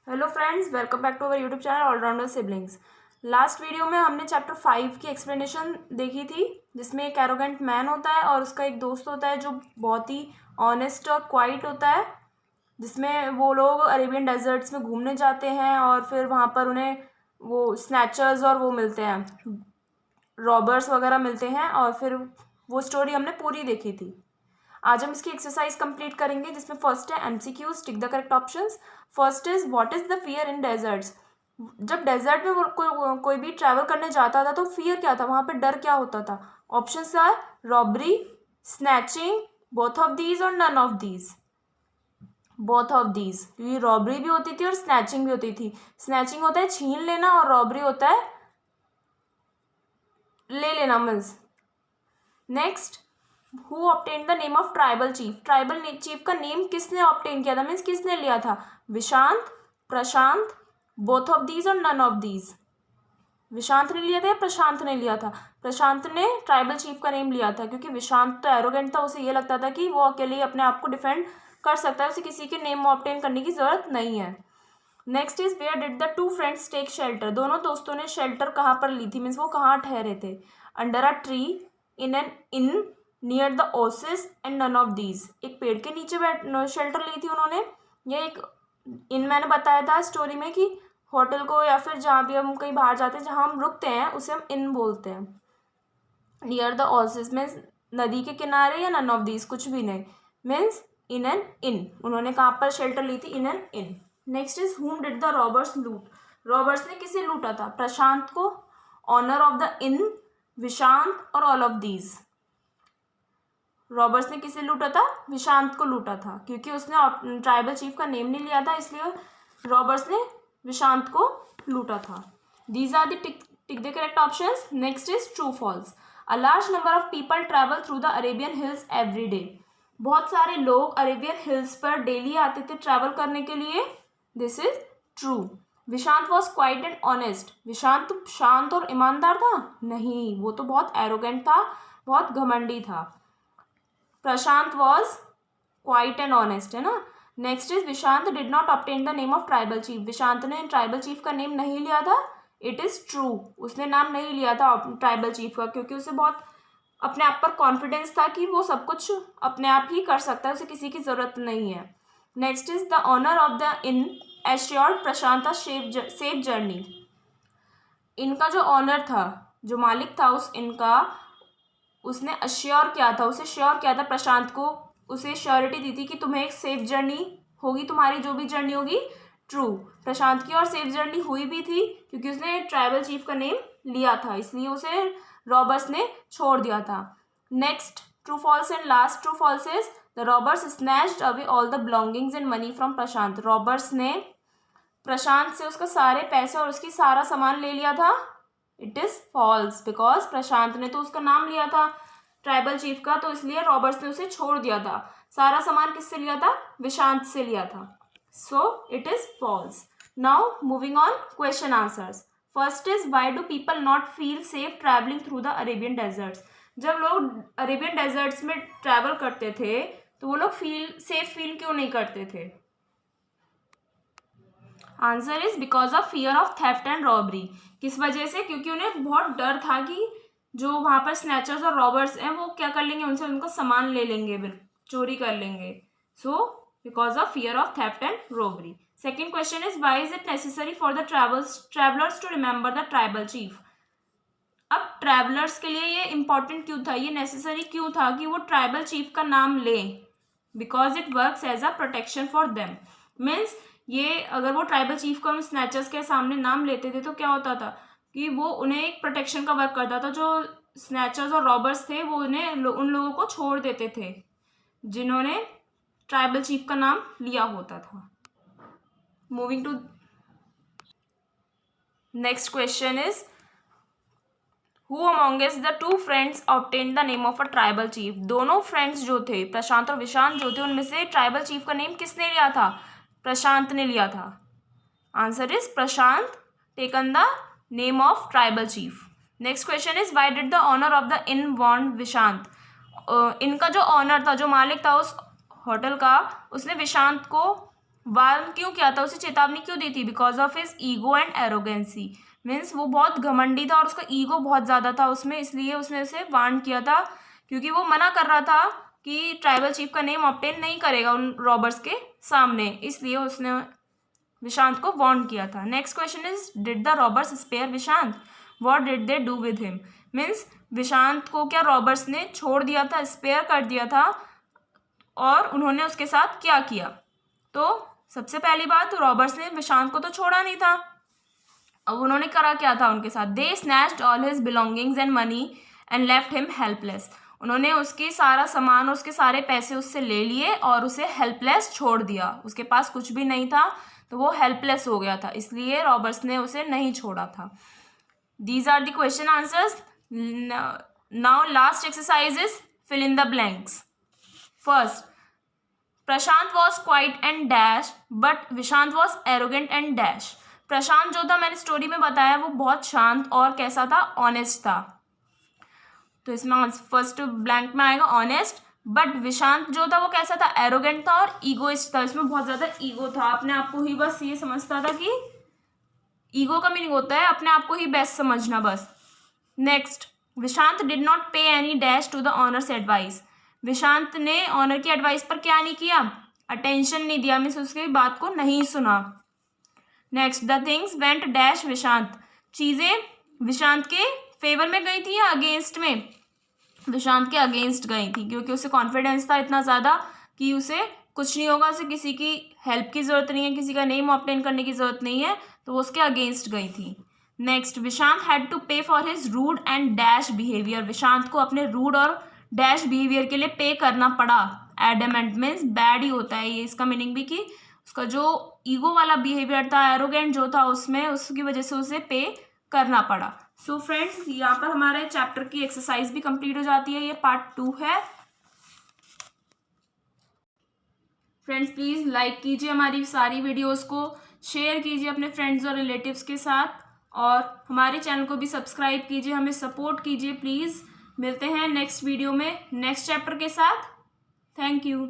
Hello friends, welcome back to our YouTube channel allrounder siblings. Last video में हमने chapter 5 की explanation देखी थी, जिसमें एक एरोगेंट मैन होता है और उसका एक दोस्त होता है जो बहुत ही ऑनेस्ट और क्वाइट होता है, जिसमें वो लोग अरेबियन डेजर्ट्स में घूमने जाते हैं और फिर वहाँ पर उन्हें वो स्नैचर्स और वो मिलते हैं, रॉबर्स वगैरह मिलते हैं, और फिर वो स्टोरी हमने पूरी देखी थी। आज हम इसकी एक्सरसाइज कंप्लीट करेंगे, जिसमें फर्स्ट है MCQs, tick the correct options. First is what is the fear in desserts. जब डेजर्ट में कोई भी ट्रैवल करने जाता था तो फियर क्या था, वहां पे डर क्या होता था। Options are robbery, snatching, both of these और none of these. Both of these, क्योंकि रॉबरी भी होती थी और स्नैचिंग भी होती थी। स्नैचिंग होता है छीन लेना और रॉबरी होता है ले लेना, means. Next, who obtain the name of tribal chief. Tribal chief का नेम किसने ऑब्टेन किया था, मीन्स किसने लिया था। विशांत, प्रशांत, बोथ ऑफ दीज और नन ऑफ दीज। विशांत ने लिया था या प्रशांत ने लिया था। प्रशांत ने ट्राइबल चीफ का नेम लिया था, क्योंकि विशांत तो एरोगेंट था, उसे ये लगता था कि वो अकेले ही अपने आप को डिफेंड कर सकता है, उसे किसी के नेम ऑब्टेन करने की जरूरत नहीं है। Next is where did the two friends take shelter. दोनों दोस्तों ने शेल्टर कहाँ पर ली थी, मीन्स वो कहाँ ठहरे थे। Under a tree, in an inn, near the oasis and none of these. एक पेड़ के नीचे शेल्टर ली थी उन्होंने। ये एक इन, मैंने बताया था स्टोरी में कि होटल को या फिर जहाँ भी हम कहीं बाहर जाते हैं जहाँ हम रुकते हैं उसे हम इन बोलते हैं। नियर द ओसिस मीन्स नदी के किनारे, या नन ऑफ दीज कुछ भी नहीं, मीन्स इन एन इन। उन्होंने कहाँ पर शेल्टर ली थी, in an inn. Next is whom did the robbers loot. Robbers ने किसे लूटा था, प्रशांत को, owner of the inn, Vishant और ऑल ऑफ दीज। रॉबर्ट्स ने किसे लूटा था, विशांत को लूटा था, क्योंकि उसने ट्राइबल चीफ का नेम नहीं लिया था, इसलिए रॉबर्ट्स ने विशांत को लूटा था। These are the tick the correct options. Next is true false. A large number of people travel through the Arabian hills every day. बहुत सारे लोग अरेबियन हिल्स पर डेली आते थे ट्रैवल करने के लिए। This is true. Vishant was quite and honest. Vishant तो शांत और ईमानदार था, नहीं, वो तो बहुत एरोगेंट था, बहुत घमंडी था। प्रशांत वॉज क्वाइट एंड ऑनेस्ट, है ना। Next is Vishant did not obtain the name of tribal chief. Vishant ने ट्राइबल चीफ का नेम नहीं लिया था। इट इज ट्रू, उसने नाम नहीं लिया था ट्राइबल चीफ का, क्योंकि उसे बहुत अपने आप पर कॉन्फिडेंस था कि वो सब कुछ अपने आप ही कर सकता है, उसे किसी की जरूरत नहीं है। Next is the owner of the inn assured Prashant safe journey. इनका जो ऑनर था, जो मालिक था उस इनका, उसने अश्योर किया था, उसे श्योर किया था प्रशांत को, उसे श्योरिटी दी थी कि तुम्हें एक सेफ जर्नी होगी, तुम्हारी जो भी जर्नी होगी। ट्रू, प्रशांत की और सेफ जर्नी हुई भी थी, क्योंकि उसने ट्राइबल चीफ का नेम लिया था, इसलिए उसे रॉबर्ट्स ने छोड़ दिया था। Next, true false and last true false is the robbers snatched away all the belongings and money from Prashant. Robbers ने प्रशांत से उसका सारे पैसे और उसकी सारा सामान ले लिया था। इट इज फॉल्स, बिकॉज प्रशांत ने तो उसका नाम लिया था ट्राइबल चीफ का, तो इसलिए रॉबर्ट्स ने उसे छोड़ दिया था। सारा सामान किससे लिया था, विशांत से लिया था। So it is false. Now moving on, question answers. First is why do people not feel safe travelling through the Arabian deserts. जब लोग अरेबियन डेजर्ट्स में ट्रैवल करते थे तो वो लोग सेफ फील क्यों नहीं करते थे। Answer is because of fear of theft and robbery. किस वजह से, क्योंकि उन्हें बहुत डर था कि जो वहाँ पर स्नैचर्स और रॉबर्स हैं वो क्या कर लेंगे, उनसे उनका सामान ले लेंगे, चोरी कर लेंगे। So because of fear of theft and robbery. Second question is why is it necessary for the travellers to remember the tribal chief. अब ट्रैवलर्स के लिए ये इंपॉर्टेंट क्यों था, ये नेसेसरी क्यों था कि वो ट्राइबल चीफ का नाम लें। Because it works as a protection for them. Means ये अगर वो ट्राइबल चीफ का उन स्नैचर्स के सामने नाम लेते थे तो क्या होता था कि वो उन्हें एक प्रोटेक्शन का वर्क करता था। जो स्नैचर्स और रॉबर्स थे वो उन्हें उन लोगों को छोड़ देते थे जिन्होंने ट्राइबल चीफ का नाम लिया होता था। Moving to next question is who amongst the two friends obtain the name of a tribal chief. दोनों फ्रेंड्स जो थे, प्रशांत और विशांत जो थे, उनमें से ट्राइबल चीफ का नेम किसने लिया था, प्रशांत ने लिया था। Answer is Prashant taken the name of tribal chief. Next question is why did the owner of the inn want Vishant. इनका जो ऑनर था, जो मालिक था उस होटल का, उसने विशांत को वार्न क्यों किया था, उसे चेतावनी क्यों दी थी? Because of his ego and arrogancy, means वो बहुत घमंडी था और उसका ईगो बहुत ज़्यादा था उसमें, इसलिए उसने उसे वार्न किया था, क्योंकि वो मना कर रहा था कि ट्राइबल चीफ का नेम ऑब्टेन नहीं करेगा उन रॉबर्स के सामने, इसलिए उसने विशांत को वार्न किया था। Next question is, did the robbers spare Vishant? What did they do with him? Means Vishant को क्या रॉबर्स ने छोड़ दिया था, स्पेयर कर दिया था, और उन्होंने उसके साथ क्या किया? तो सबसे पहली बात, रॉबर्स ने विशांत को तो छोड़ा नहीं था, अब उन्होंने करा क्या था उनके साथ? They snatched all his belongings and money and left him helpless. उन्होंने उसके सारा सामान और उसके सारे पैसे उससे ले लिए और उसे हेल्पलेस छोड़ दिया, उसके पास कुछ भी नहीं था तो वो हेल्पलेस हो गया था, इसलिए रॉबर्ट्स ने उसे नहीं छोड़ा था। These are the question answers. Now last exercise is fill in the blanks. First, Prashant was quite and dash but Vishant was arrogant and dash. Prashant जो था, मैंने स्टोरी में बताया, वो बहुत शांत और कैसा था? ऑनेस्ट था। तो इसमें फर्स्ट ब्लैंक में आएगा ऑनेस्ट। बट विशांत जो था वो कैसा था? एरोगेंट था और ईगोइस्ट था, इसमें बहुत ज़्यादा ईगो था, अपने आप को ही बस ये समझता था कि ईगो का मीनिंग होता है अपने आप को ही बेस्ट समझना बस। Next, Vishant did not pay any dash to the owner's advice. Vishant ने ऑनर की एडवाइस पर क्या नहीं किया? अटेंशन नहीं दिया, मीन्स उसकी बात को नहीं सुना। Next, the things went dash Vishant. चीज़ें विशांत के फेवर में गई थी या अगेंस्ट में? विशांत के अगेंस्ट गई थी, क्योंकि उसे कॉन्फिडेंस था इतना ज़्यादा कि उसे कुछ नहीं होगा, उसे किसी की हेल्प की ज़रूरत नहीं है, किसी का नेम ऑब्टेन करने की ज़रूरत नहीं है, तो वो उसके अगेंस्ट गई थी। Next, Vishant had to pay for his rude and dash behaviour. Vishant को अपने रूड और डैश बिहेवियर के लिए पे करना पड़ा। एडमेंट मीन्स बैड ही होता है ये, इसका मीनिंग भी कि उसका जो ईगो वाला बिहेवियर था, एरोगेंट जो था, उसमें उसकी वजह से उसे पे करना पड़ा। सो फ्रेंड्स, यहाँ पर हमारे चैप्टर की एक्सरसाइज भी कंप्लीट हो जाती है, ये पार्ट 2 है। फ्रेंड्स प्लीज़ लाइक कीजिए हमारी सारी वीडियोस को, शेयर कीजिए अपने फ्रेंड्स और रिलेटिव्स के साथ, और हमारे चैनल को भी सब्सक्राइब कीजिए, हमें सपोर्ट कीजिए प्लीज़। मिलते हैं नेक्स्ट वीडियो में नेक्स्ट चैप्टर के साथ। Thank you.